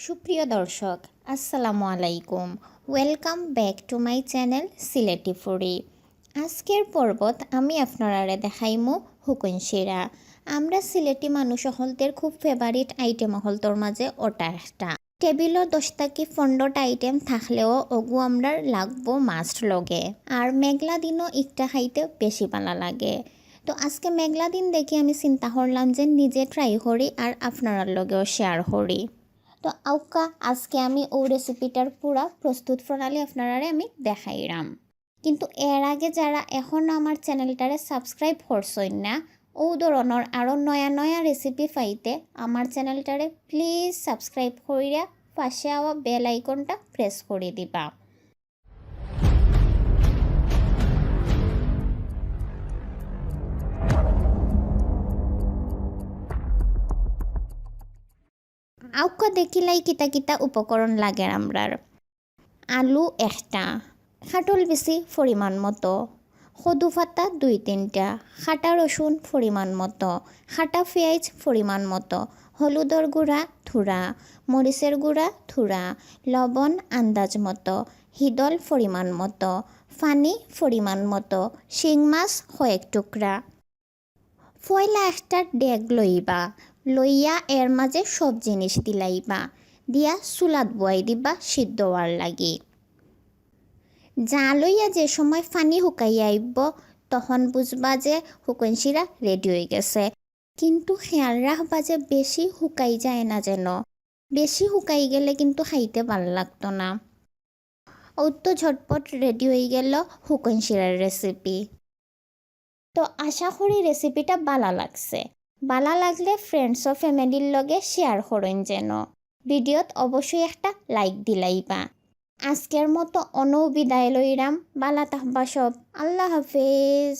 সুপ্রিয় দর্শক আসসালামু আলাইকুম welcome back to my channel Sylheti ফুরি। আজকের পর্বত আমি আপনারা দেখাইমু হুকুন শিরা। আমরা সিলেটি মানুষ হলদের খুব ফেভারিট আইটেম হলতর মাঝে ওটা একটা টেবিলও 10-15টা আইটেম থাকলেও ওগু আমরা লাগবো মাস্ট লগে। আর মেঘলা দিনও একটা খাইতে বেশি ভালো লাগে। তো আজকে মেঘলা দিন দেখি আমি চিন্তা করলাম যে নিজে ট্রাই করি আর আপনার লগেও শেয়ার করি। তো আউকা আজকে আমি ও রেসিপিটার পুরা প্রস্তুত প্রণালী আপনারা আমি দেখাইলাম। কিন্তু এর আগে যারা এখনও আমার চ্যানেলটারে সাবস্ক্রাইব করছেন না, ও ধরনের আরও নয়া নয়া রেসিপি পাইতে আমার চ্যানেলটারে প্লিজ সাবস্ক্রাইব কইরা পাশে আওয়া বেল আইকনটা প্রেস করে দিবা। আউকা দেখিলাই কিতা কিতা উপকরণ লাগে আমরার। আলু একটা, খাটল বেশি পরিমাণ মতো, সদু পাতা 2-3টা, খাটা রসুন পরিমাণ মতো, খাটা পেঁয়াজ পরিমাণ মতো, হলুদর গুঁড়া থুড়া, মরিচের গুঁড়া থুড়া, লবণ আন্দাজ মতো, হিদল পরিমাণ মতো, পানি পরিমাণ মতো, শিং মাছ কয়েক টুকরা। পয়লা একটা ডেগ লইবা, লইয়া এর মাঝে সব জিনিস দিলাইবা, দিয়া চুলাত বয়াই দিবা সিদ্ধ হওয়ার লাগি। যা লইয়া যে সময় পানি শুকাইয়া আইব তখন বুঝবা যে হুকুন শিরা রেডি হয়ে গেছে। কিন্তু খেয়াল রাখবা যে বেশি শুকাই যায় না যেন, বেশি শুকাই গেলে কিন্তু খাইতে ভাল লাগতো না। ও তো ঝটপট রেডি হয়ে গেল হুকুন শিরার রেসিপি। তো আশা করি রেসিপিটা ভালো লাগছে। ভালো লাগলে ফ্রেন্ডস ও ফ্যামিলির লগে শেয়ার করেন যেন। ভিডিওত অবশ্যই একটা লাইক দিলাইবা। আজকের মতো বিদায় লইরাম। বালা থাকবা সব। আল্লাহ হাফেজ।